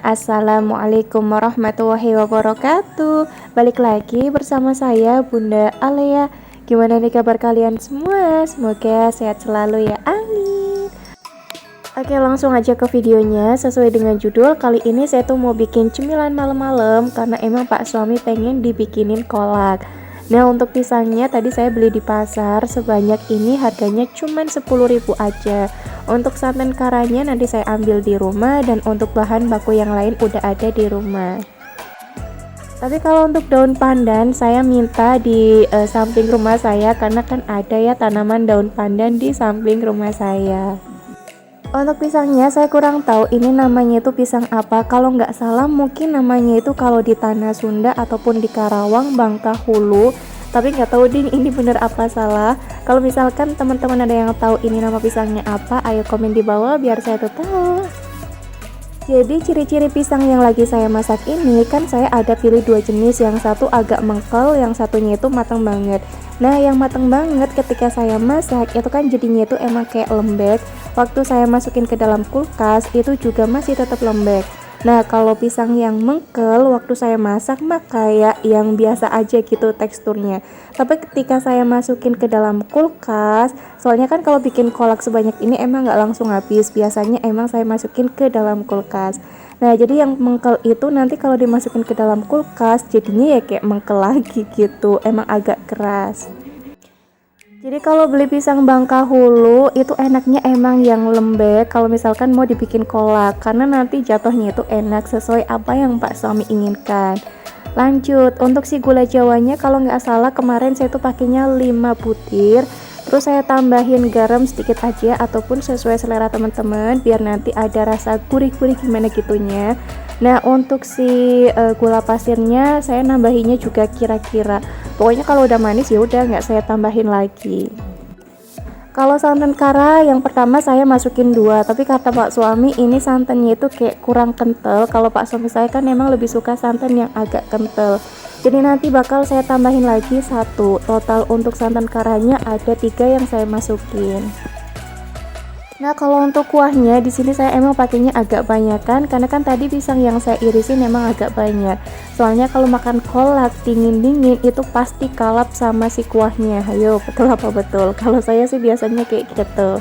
Assalamualaikum warahmatullahi wabarakatuh. Balik lagi bersama saya Bunda Alea. Gimana nih kabar kalian semua? Semoga sehat selalu ya, amin. Oke, langsung aja ke videonya. Sesuai dengan judul, kali ini saya tuh mau bikin cemilan malam-malam karena emang Pak suami pengen dibikinin kolak. Nah, untuk pisangnya tadi saya beli di pasar, sebanyak ini harganya cuman 10.000 aja. Untuk santan karanya nanti saya ambil di rumah, dan untuk bahan baku yang lain udah ada di rumah. Tapi kalau untuk daun pandan saya minta di samping rumah saya, karena kan ada ya tanaman daun pandan di samping rumah saya. Untuk pisangnya saya kurang tahu ini namanya itu pisang apa. Kalau nggak salah mungkin namanya itu kalau di tanah Sunda ataupun di Karawang Bangka Hulu. Tapi nggak tahu ding ini bener apa salah. Kalau misalkan teman-teman ada yang tahu ini nama pisangnya apa, ayo komen di bawah biar saya tuh tahu. Jadi ciri-ciri pisang yang lagi saya masak ini kan saya ada pilih dua jenis, yang satu agak mengkel, yang satunya itu matang banget. Nah, yang matang banget ketika saya masak itu kan jadinya itu emang kayak lembek. Waktu saya masukin ke dalam kulkas itu juga masih tetap lembek. Nah, kalau pisang yang mengkel waktu saya masak mah kayak yang biasa aja gitu teksturnya. Tapi ketika saya masukin ke dalam kulkas, soalnya kan kalau bikin kolak sebanyak ini emang nggak langsung habis. Biasanya emang saya masukin ke dalam kulkas. Nah, jadi yang mengkel itu nanti kalau dimasukin ke dalam kulkas jadinya ya kayak mengkel lagi gitu. Emang agak keras. Jadi kalau beli pisang Bangka Hulu itu enaknya emang yang lembek kalau misalkan mau dibikin kolak, karena nanti jatuhnya itu enak sesuai apa yang Pak suami inginkan. Lanjut, untuk si gula jawanya kalau nggak salah kemarin saya tuh pakainya 5 butir. Terus saya tambahin garam sedikit aja ataupun sesuai selera teman-teman biar nanti ada rasa gurih-gurih gimana gitunya. Nah, untuk si gula pasirnya saya nambahinnya juga kira-kira. Pokoknya kalau udah manis ya udah nggak saya tambahin lagi. Kalau santan kara yang pertama saya masukin 2, tapi kata Pak suami ini santannya itu kayak kurang kental. Kalau Pak suami saya kan memang lebih suka santan yang agak kental. Jadi nanti bakal saya tambahin lagi 1. Total untuk santan karanya ada 3 yang saya masukin. Nah, kalau untuk kuahnya di sini saya emang pakainya agak banyak kan, karena kan tadi pisang yang saya irisin memang agak banyak. Soalnya kalau makan kolak dingin-dingin itu pasti kalap sama si kuahnya. Ayo, betul apa betul? Kalau saya sih biasanya kayak gitu.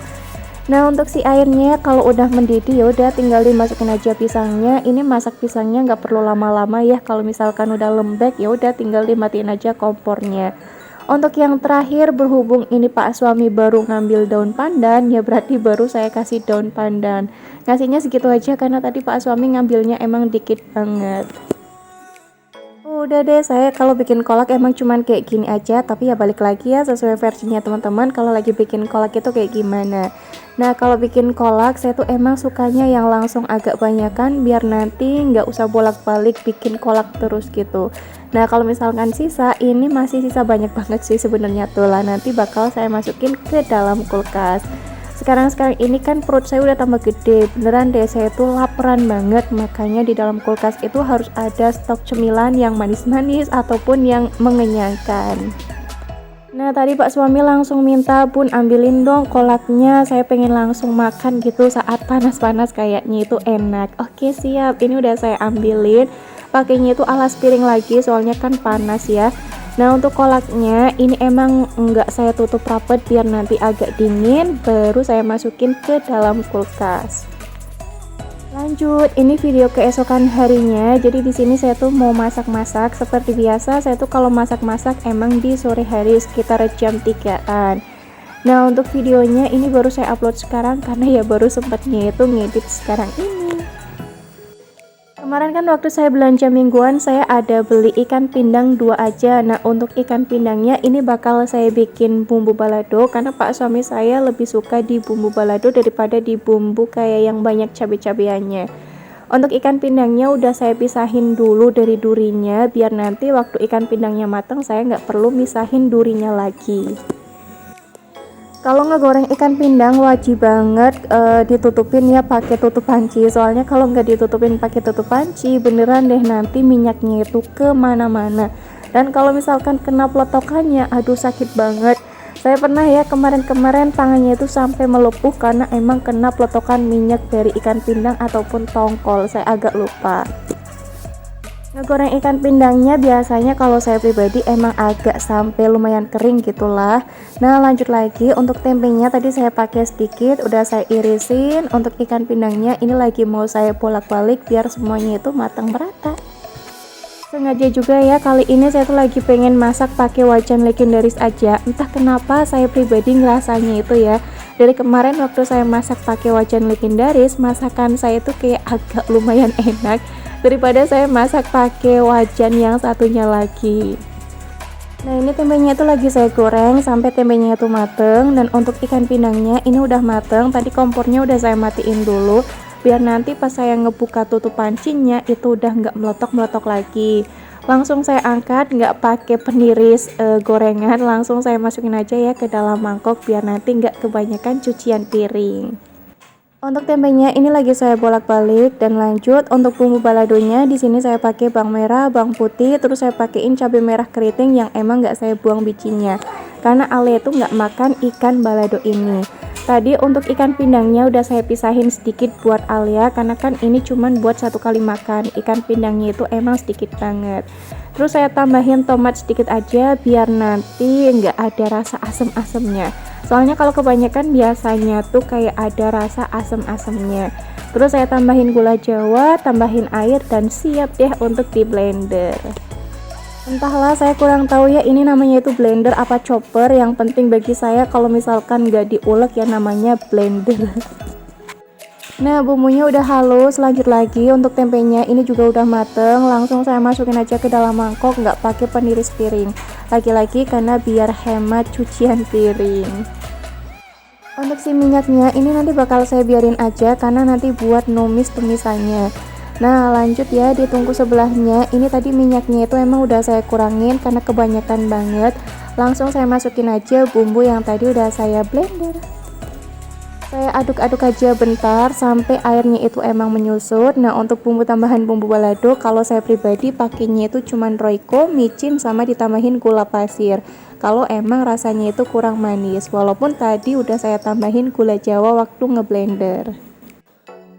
Nah, untuk si airnya kalau udah mendidih ya udah tinggal dimasukin aja pisangnya. Ini masak pisangnya nggak perlu lama-lama ya. Kalau misalkan udah lembek ya udah tinggal dimatiin aja kompornya. Untuk yang terakhir, berhubung ini Pak suami baru ngambil daun pandan, ya berarti baru saya kasih daun pandan. Ngasihnya segitu aja karena tadi Pak suami ngambilnya emang dikit banget. Udah deh, saya kalau bikin kolak emang cuman kayak gini aja, tapi ya balik lagi ya sesuai versinya teman-teman kalau lagi bikin kolak itu kayak gimana. Nah, kalau bikin kolak saya tuh emang sukanya yang langsung agak banyakan biar nanti nggak usah bolak-balik bikin kolak terus gitu. Nah, kalau misalkan sisa, ini masih sisa banyak banget sih sebenarnya tuh lah, nanti bakal saya masukin ke dalam kulkas. Sekarang ini kan perut saya udah tambah gede, beneran deh saya tuh laparan banget, makanya di dalam kulkas itu harus ada stok cemilan yang manis-manis ataupun yang mengenyangkan. Nah, tadi Pak suami langsung minta, "Bun, ambilin dong kolaknya, saya pengen langsung makan gitu saat panas-panas kayaknya itu enak." Oke, siap, ini udah saya ambilin. Pakainya itu alas piring lagi soalnya kan panas ya. Nah, untuk kolaknya ini emang enggak saya tutup rapet biar nanti agak dingin baru saya masukin ke dalam kulkas. Lanjut, ini video keesokan harinya. Jadi di sini saya tuh mau masak-masak seperti biasa. Saya tuh kalau masak-masak emang di sore hari sekitar jam 3-an. Nah, untuk videonya ini baru saya upload sekarang karena ya baru sempatnya itu ngedit sekarang ini. Kemarin kan waktu saya belanja mingguan saya ada beli ikan pindang 2 aja. Nah, untuk ikan pindangnya ini bakal saya bikin bumbu balado karena Pak suami saya lebih suka di bumbu balado daripada di bumbu kayak yang banyak cabai-cabeannya. Untuk ikan pindangnya udah saya pisahin dulu dari durinya biar nanti waktu ikan pindangnya matang saya nggak perlu misahin durinya lagi. Kalau ngegoreng ikan pindang wajib banget ditutupin ya pakai tutup panci. Soalnya kalau nggak ditutupin pakai tutup panci beneran deh nanti minyaknya itu kemana-mana. Dan kalau misalkan kena peletokannya, aduh sakit banget. Saya pernah ya kemarin-kemarin tangannya itu sampai melepuh karena emang kena peletokan minyak dari ikan pindang ataupun tongkol, saya agak lupa. Ngegoreng ikan pindangnya biasanya kalau saya pribadi emang agak sampai lumayan kering gitulah. Nah lanjut lagi, untuk tempenya tadi saya pakai sedikit, udah saya irisin. Untuk ikan pindangnya ini lagi mau saya bolak-balik biar semuanya itu matang merata. Sengaja juga ya, kali ini saya tuh lagi pengen masak pakai wajan legendaris aja. Entah kenapa saya pribadi ngerasanya itu ya, dari kemarin waktu saya masak pakai wajan legendaris, masakan saya itu kayak agak lumayan enak daripada saya masak pakai wajan yang satunya lagi. Nah ini tempenya itu lagi saya goreng sampai tempenya itu mateng. Dan untuk ikan pindangnya ini udah mateng, tadi kompornya udah saya matiin dulu biar nanti pas saya ngebuka tutup pancinya itu udah nggak meletok-meletok lagi. Langsung saya angkat, nggak pakai peniris gorengan, langsung saya masukin aja ya ke dalam mangkok biar nanti nggak kebanyakan cucian piring. Untuk tempenya ini lagi saya bolak-balik. Dan lanjut untuk bumbu baladonya, di sini saya pakai bawang merah, bawang putih, terus saya pakein cabai merah keriting yang emang nggak saya buang bijinya karena Ale itu nggak makan ikan balado ini. Tadi untuk ikan pindangnya udah saya pisahin sedikit buat Alia karena kan ini cuman buat satu kali makan. Ikan pindangnya itu emang sedikit banget. Terus saya tambahin tomat sedikit aja biar nanti nggak ada rasa asem-asemnya. Soalnya kalau kebanyakan biasanya tuh kayak ada rasa asem-asemnya. Terus saya tambahin gula jawa, tambahin air, dan siap deh untuk di blender. Entahlah, saya kurang tahu ya ini namanya itu blender apa chopper. Yang penting bagi saya kalau misalkan nggak diulek ya namanya blender. Nah bumbunya udah halus, lanjut lagi untuk tempenya ini juga udah mateng. Langsung saya masukin aja ke dalam mangkok, nggak pakai peniris piring. Lagi-lagi karena biar hemat cucian piring. Untuk si minyaknya ini nanti bakal saya biarin aja karena nanti buat numis tumisannya. Nah lanjut ya, di tungku sebelahnya ini tadi minyaknya itu emang udah saya kurangin karena kebanyakan banget. Langsung saya masukin aja bumbu yang tadi udah saya blender. Saya aduk-aduk aja bentar sampai airnya itu emang menyusut. Nah untuk bumbu tambahan bumbu balado kalau saya pribadi pakainya itu cuman Royco, micin, sama ditambahin gula pasir kalau emang rasanya itu kurang manis, walaupun tadi udah saya tambahin gula jawa waktu ngeblender.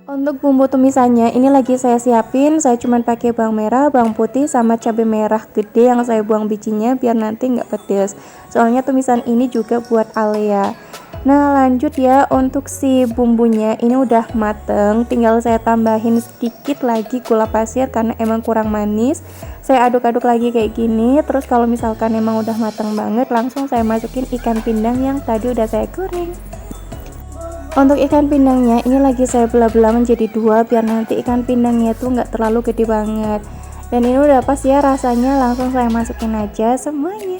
Untuk bumbu tumisannya ini lagi saya siapin, saya cuman pakai bawang merah, bawang putih, sama cabai merah gede yang saya buang bijinya biar nanti nggak pedes. Soalnya tumisan ini juga buat Alea. Nah lanjut ya, untuk si bumbunya ini udah mateng, tinggal saya tambahin sedikit lagi gula pasir karena emang kurang manis. Saya aduk-aduk lagi kayak gini. Terus kalau misalkan emang udah mateng banget, langsung saya masukin ikan pindang yang tadi udah saya goreng. Untuk ikan pindangnya ini lagi saya belah-belah menjadi dua biar nanti ikan pindangnya tuh nggak terlalu gede banget. Dan ini udah pas ya rasanya, langsung saya masukin aja semuanya.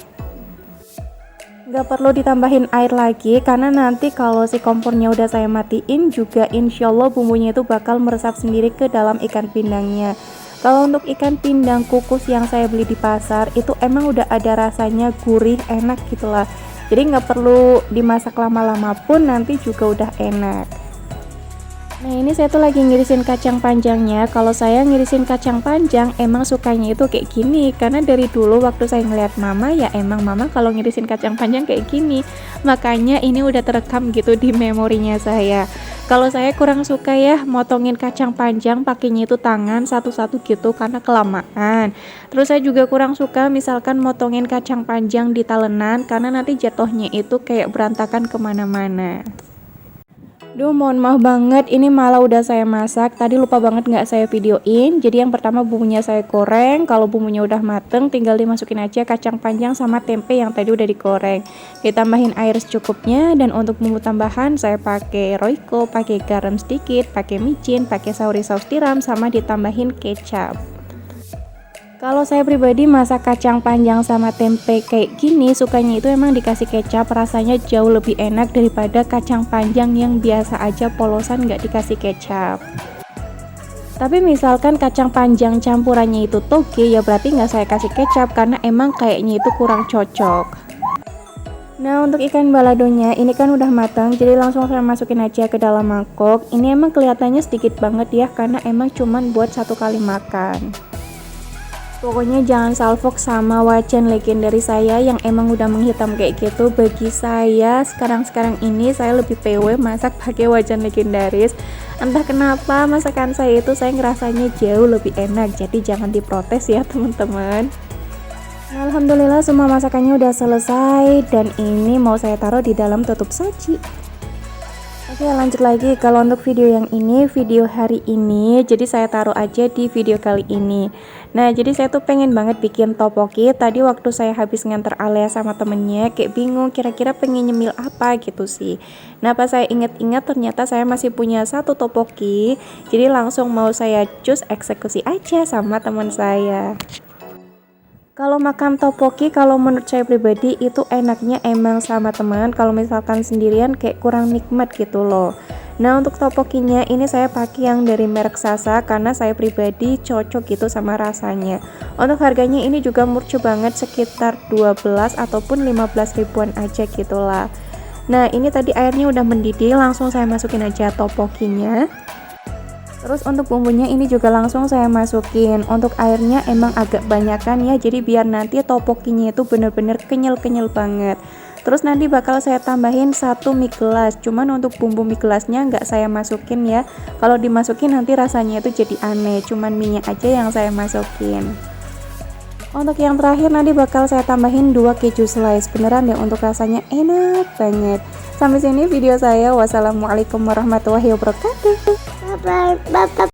Nggak perlu ditambahin air lagi karena nanti kalau si kompornya udah saya matiin juga insya Allah bumbunya itu bakal meresap sendiri ke dalam ikan pindangnya. Kalau untuk ikan pindang kukus yang saya beli di pasar itu emang udah ada rasanya gurih, enak gitulah. Jadi nggak perlu dimasak lama-lama pun nanti juga udah enak. Nah ini saya tuh lagi ngirisin kacang panjangnya. Kalau saya ngirisin kacang panjang emang sukanya itu kayak gini karena dari dulu waktu saya ngeliat mama ya emang mama kalau ngirisin kacang panjang kayak gini. Makanya ini udah terekam gitu di memorinya saya. Kalau saya kurang suka ya motongin kacang panjang pakainya itu tangan satu-satu gitu karena kelamaan. Terus saya juga kurang suka misalkan motongin kacang panjang di talenan karena nanti jatuhnya itu kayak berantakan kemana-mana. Duh mohon maaf banget, ini malah udah saya masak, tadi lupa banget nggak saya videoin. Jadi yang pertama bumbunya saya goreng, kalau bumbunya udah mateng tinggal dimasukin aja kacang panjang sama tempe yang tadi udah digoreng. Ditambahin air secukupnya. Dan untuk bumbu tambahan saya pakai Royco, pakai garam sedikit, pakai micin, pakai sauri saus tiram, sama ditambahin kecap. Kalau saya pribadi masak kacang panjang sama tempe kayak gini sukanya itu emang dikasih kecap, rasanya jauh lebih enak daripada kacang panjang yang biasa aja polosan nggak dikasih kecap. Tapi misalkan kacang panjang campurannya itu toge ya berarti nggak saya kasih kecap karena emang kayaknya itu kurang cocok. Nah untuk ikan baladonya ini kan udah matang, jadi langsung saya masukin aja ke dalam mangkok. Ini emang kelihatannya sedikit banget ya karena emang cuman buat satu kali makan. Pokoknya jangan salfok sama wajan legendaris saya yang emang udah menghitam kayak gitu. Bagi saya sekarang ini saya lebih PW masak pakai wajan legendaris. Entah kenapa masakan saya itu saya ngerasanya jauh lebih enak. Jadi jangan diprotes ya teman-teman. Alhamdulillah semua masakannya udah selesai dan ini mau saya taruh di dalam tutup saji. Oke, lanjut lagi. Kalau untuk video yang ini, video hari ini, jadi saya taruh aja di video kali ini. Nah, jadi saya tuh pengen banget bikin topoki. Tadi waktu saya habis nganter Alea sama temennya, kayak bingung kira-kira pengen nyemil apa gitu sih. Nah, pas saya inget-inget ternyata saya masih punya satu topoki. Jadi langsung mau saya cus eksekusi aja sama teman saya. Kalau makan topoki, kalau menurut saya pribadi itu enaknya emang sama teman. Kalau misalkan sendirian kayak kurang nikmat gitu loh. Nah, untuk topokinya ini saya pakai yang dari merek Sasa karena saya pribadi cocok gitu sama rasanya. Untuk harganya ini juga murah banget, sekitar 12 ataupun 15 ribuan aja gitulah. Nah, ini tadi airnya udah mendidih, langsung saya masukin aja topokinya. Terus untuk bumbunya ini juga langsung saya masukin. Untuk airnya emang agak banyakan ya, jadi biar nanti topokinya itu bener-bener kenyal-kenyal banget. Terus nanti bakal saya tambahin 1 mie gelas. Cuman untuk bumbu mie gelasnya nggak saya masukin ya. Kalau dimasukin nanti rasanya itu jadi aneh. Cuman minyak aja yang saya masukin. Untuk yang terakhir nanti bakal saya tambahin 2 keju slice. Beneran deh untuk rasanya enak banget. Sampai sini video saya. Wassalamualaikum warahmatullahi wabarakatuh. Bye bye.